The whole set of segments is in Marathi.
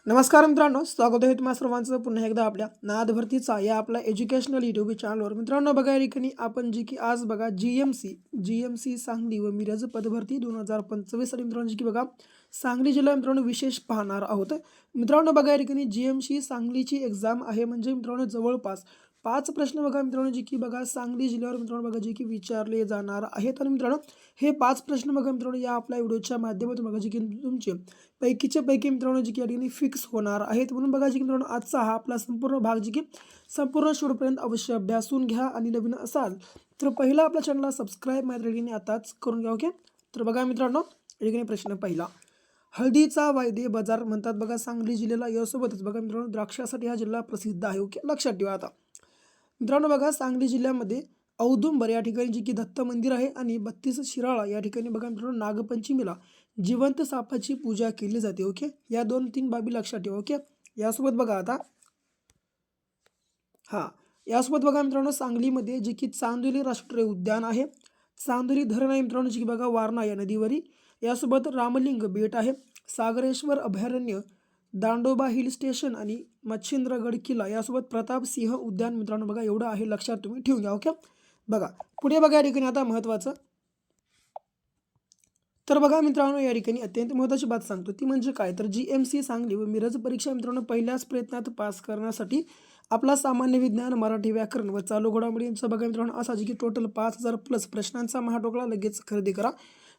नमस्कार मित्रांनो, स्वागत आहे तुम्हा सर्वांचं पुन्हा एकदा आपल्या नाद भरतीचा या आपल्या एज्युकेशनल यूट्यूब चॅनलवर. मित्रांनो बघा या ठिकाणी आपण जी की आज बघा जीएमसी सांगली व मिरज पदभरती 2025 साठी मित्रांनो जी की बघा सांगली जिल्हा मित्रांनो विशेष पाहणार आहोत. मित्रांनो बघा या ठिकाणी जीएमसी सांगलीची एक्झाम आहे म्हणजे मित्रांनो जवळपास 5 प्रश्न बघा मित्रांनो जी की बघा सांगली जिल्ह्यावर मित्रांनो बघा जी की विचारले जाणार आहेत. आणि मित्रांनो हे 5 प्रश्न बघा मित्रांनो या आपल्या व्हिडिओच्या माध्यमातून बघा जी की तुमचे पैकीच्या पैकी मित्रांनो जी की या ठिकाणी फिक्स होणार आहेत. म्हणून बघा जी की मित्रांनो आजचा हा आपला संपूर्ण भाग जी की संपूर्ण शेवटपर्यंत अवश्य अभ्यासून घ्या. आणि नवीन असाल तर पहिला आपल्या चॅनलला सबस्क्राईब मात्र ठिकाणी आताच करून घ्या. ओके, तर बघा मित्रांनो या ठिकाणी प्रश्न पहिला, हळदीचा वायदे बाजार म्हणतात बघा सांगली जिल्ह्याला. यासोबतच बघा मित्रांनो द्राक्षासाठी हा जिल्हा प्रसिद्ध आहे. ओके, लक्षात ठेवा. आता मित्रांनो बघा सांगली जिल्ह्यामध्ये औदुंबर या ठिकाणी जी की दत्त मंदिर आहे आणि 32 शिराळा या ठिकाणी बघा मित्रांनो नागपंचमीला जिवंत सापाची पूजा केली जाते. ओके, या 2-3 बाबी लक्षात ठेवा. ओके, यासोबत बघा आता यासोबत बघा मित्रांनो सांगलीमध्ये जे की चांदोली राष्ट्रीय उद्यान आहे, चांदोली धरण आहे मित्रांनो जी की बघा वारणा या नदीवरील. यासोबत रामलिंग बेट आहे, सागरेश्वर अभयारण्य, दांडोबा हिल स्टेशन आणि मच्छिंद्रगड किल्ला. यासोबत प्रताप सिंह उद्यान मित्रांनो बघा एवढं आहे, लक्षात तुम्ही ठेवून घ्या. ओके, बघा पुढे बघा या ठिकाणी आता महत्त्वाचं. तर बघा मित्रांनो या ठिकाणी अत्यंत महत्त्वाची बात सांगतो ती म्हणजे काय, तर जीएमसी सांगली व मिरज परीक्षा मित्रांनो पहिल्याच प्रयत्नात पास करण्यासाठी आपला सामान्य विज्ञान, मराठी व्याकरण व चालू घडामोडींचा बघा मित्रांनो असा जी की टोटल 5000 प्लस प्रश्नांचा महाटोकळा लगेच खरेदी करा.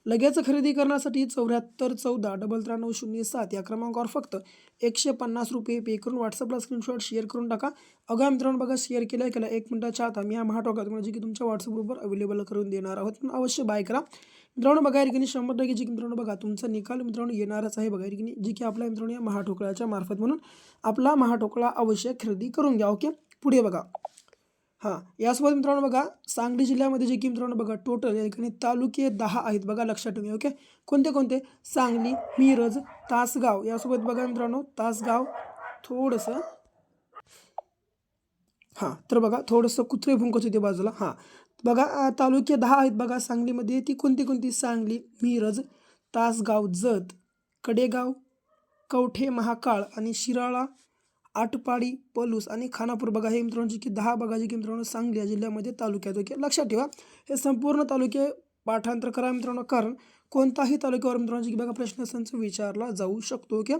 लगेच खरेदी करण्यासाठी 7414 या क्रमांकावर फक्त 150 रुपये पे करून व्हॉट्सअपला स्क्रीनशॉट शेअर करून टाका. अगं मित्रांनो बघा शेअर केल्या 1 मिनिटाच्या आत आम्ही हा महाटोकळा तुम्हाला जी की तुमच्या व्हॉट्सअप ग्रुपवर अवेलेबल करून देणार आहोत. पण अवश्य बाय करा मित्रांनो. बघा या ठिकाणी 100% जी की मित्रांनो बघा तुमचा निकाल मित्रांनो येणारच आहे. बघा या ठिकाणी जी की आपल्या मित्रांनो या महाटोकळ्याच्या मार्फत, म्हणून आपला महाटोकळा अवश्य खरेदी करून घ्या. ओके, पुढे बघा. यासोबत मित्रांनो बघा सांगली जिल्ह्यामध्ये जे की मित्रांनो बघा टोटल या ठिकाणी तालुके 10 आहेत बघा, लक्षात ठेवून. ओके, कोणते कोणते, सांगली, मिरज, तासगाव. यासोबत बघा मित्रांनो तासगाव थोडंसं तर बघा थोडंसं कुत्रे भुंकत होते बाजूला. बघा तालुके 10 आहेत बघा सांगलीमध्ये. ती कोणती कोणती, सांगली, मिरज, तासगाव, जत, कडेगाव, कवठे महाकाळ आणि शिराळा, आटपाडी, पलूस आणि खानापूर. बघा हे मित्रांनो जी की 10 बघा जी की मित्रांनो सांगली या जिल्ह्यामध्ये तालुक्यात. ओके, लक्षात ठेवा हे संपूर्ण तालुके पाठांतर करा मित्रांनो, कारण कोणताही तालुक्यावर मित्रांनो जी की बघा प्रश्नसंच विचारला जाऊ शकतो. ओके,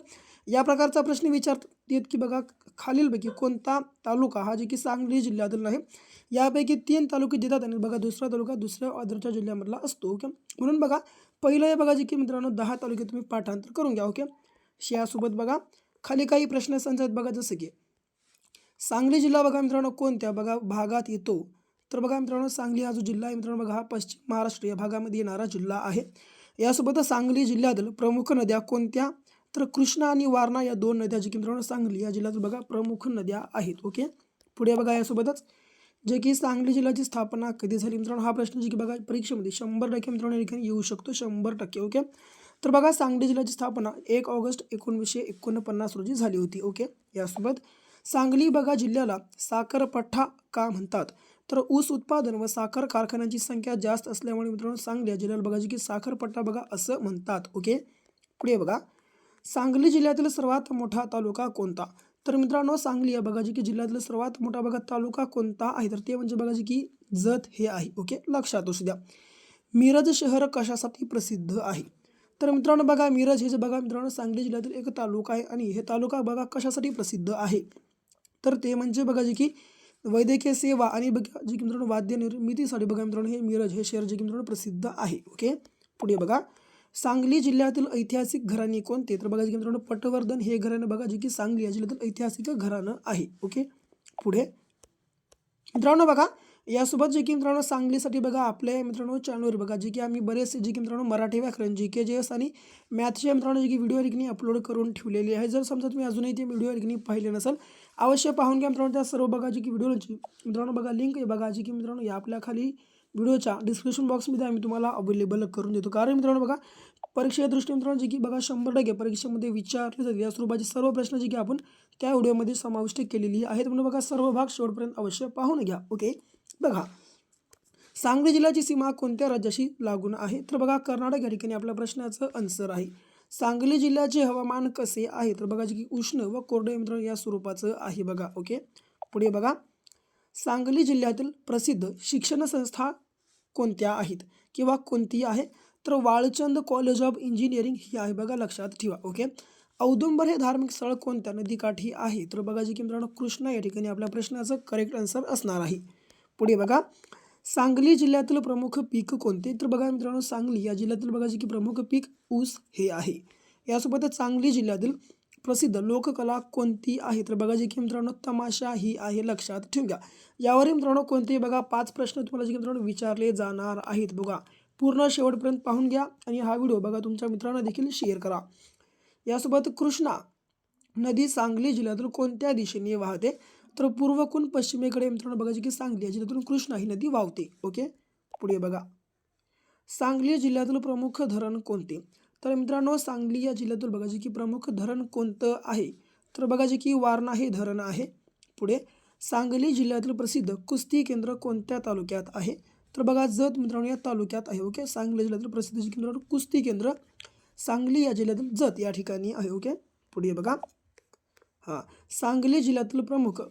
या प्रकारचा प्रश्न विचारतात की बघा खालीलपैकी कोणता तालुका हा जे की सांगली जिल्ह्यातील आहे. यापैकी 3 तालुके देतात आणि बघा दुसरा तालुका दुसऱ्या ऑर्डरच्या जिल्ह्यामधला असतो. ओके, म्हणून बघा पहिलं हे बघा जे की मित्रांनो 10 तालुके तुम्ही पाठांतर करून घ्या. ओके, यासोबत बघा खाली काही प्रश्नसंच आहेत बघा, जसं की सांगली जिल्हा बघा मित्रांनो कोणत्या बघा भागात येतो, तर बघा मित्रांनो सांगली हा जो जिल्हा आहे मित्रांनो बघा हा पश्चिम महाराष्ट्र या भागामध्ये येणारा जिल्हा आहे. यासोबत सांगली जिल्ह्यातील प्रमुख नद्या कोणत्या, तर कृष्णा आणि वारणा या 2 नद्या जी की मित्रांनो सांगली या जिल्ह्यातील बघा प्रमुख नद्या आहेत. ओके, पुढे बघा यासोबतच जे की सांगली जिल्ह्याची स्थापना कधी झाली मित्रांनो, हा प्रश्न जी की बघा परीक्षेमध्ये 100% मित्रांनो या ठिकाणी येऊ शकतो, 100%. ओके, तर बघा सांगली जिल्ह्याची स्थापना 1 ऑगस्ट 1949 रोजी झाली होती. ओके, यासोबत सांगली बघा जिल्ह्याला साखरपट्टा का म्हणतात, तर ऊस उत्पादन व साखर कारखान्यांची संख्या जास्त असल्यामुळे मित्रांनो सांगली या जिल्ह्याला बघा जी की साखरपट्टा बघा असं म्हणतात. ओके, पुढे बघा सांगली जिल्ह्यातील सर्वात मोठा तालुका कोणता, तर मित्रांनो सांगली या बघा जी की जिल्ह्यातील सर्वात मोठा बघा तालुका कोणता आहे, तर ते म्हणजे बघा जी की जत हे आहे. ओके, लक्षात असू द्या. मिरज शहर कशासाठी प्रसिद्ध आहे, तर मित्रांनो बघा मिरज हे जे बघा मित्रांनो सांगली जिल्ह्यातील एक तालुका आहे आणि हे तालुका बघा कशासाठी प्रसिद्ध आहे, तर ते म्हणजे बघा जे की वैद्यकीय सेवा आणि बघा जे की मित्रांनो वाद्य निर्मितीसाठी बघा मित्रांनो हे मिरज हे शहर जे की मित्रांनो प्रसिद्ध आहे. ओके, पुढे बघा सांगली जिल्ह्यातील ऐतिहासिक घराणे कोणते, तर बघा जे की मित्रांनो पटवर्धन हे घराणं बघा जे की सांगली या जिल्ह्यातील ऐतिहासिक घराणं आहे. ओके, पुढे मित्रांनो बघा यासोबत जे की मित्रांनो सांगलीसाठी बघा आपल्या मित्रांनो चॅनलवर बघा जे की आम्ही बरेचसे जे की मित्रांनो मराठी व्याकरण GK आणि मॅथचे मित्रांनो जे की व्हिडिओ रिकनी अपलोड करून ठेवलेली आहे. जर समजा तुम्ही अजूनही ते व्हिडिओ रिकनी पाहिले नसेल अवश्य पाहून घ्या मित्रांनो. त्या सर्व बघा जे की व्हिडिओची मित्रांनो बघा लिंक आहे बघा जी की मित्रांनो या आपल्या खाली व्हिडिओच्या डिस्क्रिप्शन बॉक्समध्ये आम्ही तुम्हाला अवेलेबल करून देतो. कारण मित्रांनो बघा परीक्षेच्या दृष्टीने मित्रांनो जे की बघा 100% परीक्षेमध्ये विचारले जातील या स्वरूपाचे सर्व प्रश्न जे की आपण त्या व्हिडिओमध्ये समाविष्ट केलेली आहेत. म्हणून बघा सर्व भाग शेवटपर्यंत अवश्य पाहून घ्या. ओके, बघा सांगली जिल्ह्याची सीमा कोणत्या राज्याशी लागून आहे, तर बघा कर्नाटक या ठिकाणी आपल्या प्रश्नाचं आन्सर आहे. सांगली जिल्ह्याचे हवामान कसे आहे तर बघा जे की उष्ण व कोरडे मित्रांनो या स्वरूपाचं आहे बघा. ओके, पुढे बघा, सांगली जिल्ह्यातील प्रसिद्ध शिक्षण संस्था कोणत्या आहेत किंवा कोणती आहे तर वाळचंद कॉलेज ऑफ इंजिनिअरिंग ही आहे बघा, लक्षात ठेवा. ओके, औदुंबर हे धार्मिक स्थळ कोणत्या नदीकाठी आहे तर बघा जे की मित्रांनो कृष्णा या ठिकाणी आपल्या प्रश्नाचं करेक्ट आन्सर असणार आहे. पुढे बघा, सांगली जिल्ह्यातील प्रमुख पीक कोणते तर बघा मित्रांनो सांगली या जिल्ह्यातील बघा जे की प्रमुख पीक ऊस हे आहे. यासोबतच सांगली जिल्ह्यातील प्रसिद्ध लोककला कोणती आहे तर बघा जे की मित्रांनो तमाशा ही आहे, लक्षात ठेवा. यावर मित्रांनो कोणते बघा 5 प्रश्न तुम्हाला जे की मित्रांनो विचारले जाणार आहेत बघा. पूर्ण शेवटपर्यंत पाहून घ्या आणि हा व्हिडिओ बघा तुमच्या मित्रांना देखील शेअर करा. यासोबत कृष्णा नदी सांगली जिल्ह्यातून कोणत्या दिशेने वाहते तर पूर्वकून पश्चिमेकडे मित्रांनो बघा जे की सांगली या जिल्ह्यातून कृष्णा ही नदी वाहते. ओके, पुढे बघा, सांगली जिल्ह्यातील प्रमुख धरण कोणते तर मित्रांनो सांगली या जिल्ह्यातील बघा जे की प्रमुख धरण कोणतं आहे तर बघा जे की वारणा हे धरण आहे. पुढे, सांगली जिल्ह्यातील प्रसिद्ध कुस्ती केंद्र कोणत्या तालुक्यात आहे तर बघा जत मित्रांनो या तालुक्यात आहे. ओके, सांगली जिल्ह्यातील प्रसिद्ध जे की मित्रांनो कुस्ती केंद्र सांगली या जिल्ह्यातील जत या ठिकाणी आहे. ओके, पुढे बघा, सांगली जिल्ह्यातील प्रमुख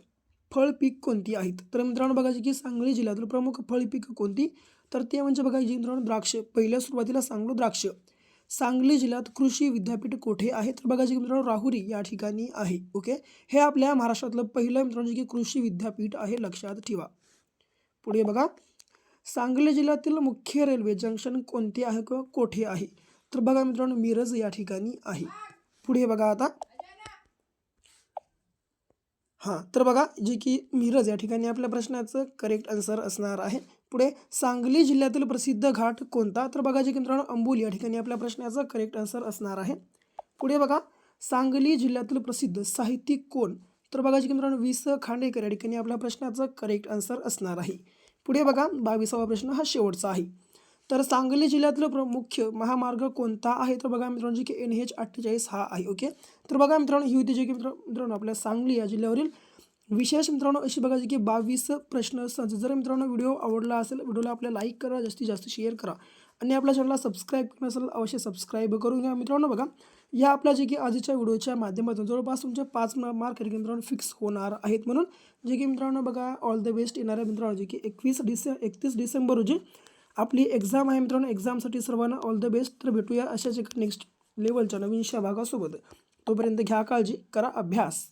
फळपीक कोणती आहेत तर मित्रांनो बघा जे की सांगली जिल्ह्यातील प्रमुख फळपीक कोणती तर ते म्हणजे बघा जे मित्रांनो द्राक्ष. पहिल्या सुरुवातीला सांगलो द्राक्ष. सांगली जिल्ह्यात कृषी विद्यापीठ कोठे आहे तर बघा जे की मित्रांनो राहुरी या ठिकाणी आहे. ओके, हे आपल्या महाराष्ट्रातलं पहिलं मित्रांनो जे की कृषी विद्यापीठ आहे, लक्षात ठेवा. पुढे बघा, सांगली जिल्ह्यातील मुख्य रेल्वे जंक्शन कोणते आहे किंवा कोठे आहे तर बघा मित्रांनो मिरज या ठिकाणी आहे. पुढे बघा आता, तर बघा जे की मिरज या ठिकाणी आपल्या प्रश्नाचं करेक्ट आन्सर असणार आहे. पुढे, सांगली जिल्ह्यातील प्रसिद्ध घाट कोणता तर बघा जे की मित्रांनो अंबोली या ठिकाणी आपल्या प्रश्नाचं करेक्ट आन्सर असणार आहे. पुढे बघा, सांगली जिल्ह्यातील प्रसिद्ध साहित्यिक कोण तर बघा जे की मित्रांनो वि स खांडेकर या ठिकाणी आपल्या प्रश्नाचं करेक्ट आन्सर असणार आहे. पुढे बघा, 22वा प्रश्न हा शेवटचा आहे. तर सांगली जिल्ह्यातील मुख्य महामार्ग कोणता आहे तर बघा मित्रांनो जे की NH48 हा आहे. ओके, तर बघा मित्रांनो ही होती जे की मित्रांनो आपल्या सांगली या जिल्ह्यावरील विशेष मित्रांनो अशी बघा जे की 22 प्रश्न. जर मित्रांनो व्हिडिओ आवडला असेल व्हिडिओला आपल्या लाईक करा, जास्तीत जास्त शेअर करा आणि आपल्या चॅनलला सबस्क्राईब करून असेल अवश्य सबस्क्राईब करून घ्या. मित्रांनो बघा या आपल्या जे की आजच्या व्हिडिओच्या माध्यमातून जवळपास तुमचे 5 मार्क मित्रांनो फिक्स होणार आहेत. म्हणून जे की मित्रांनो बघा ऑल द बेस्ट. येणाऱ्या मित्रांनो जे की 31 डिसेंबर रोजी आपली एक्झाम आहे मित्रांनो. एक्झामसाठी सर्वांना ऑल द बेस्ट. तर भेटूया अशाच एक नेक्स्ट लेवलच्या नवीनशा भागासोबत. तोपर्यंत घ्या काळजी, करा अभ्यास.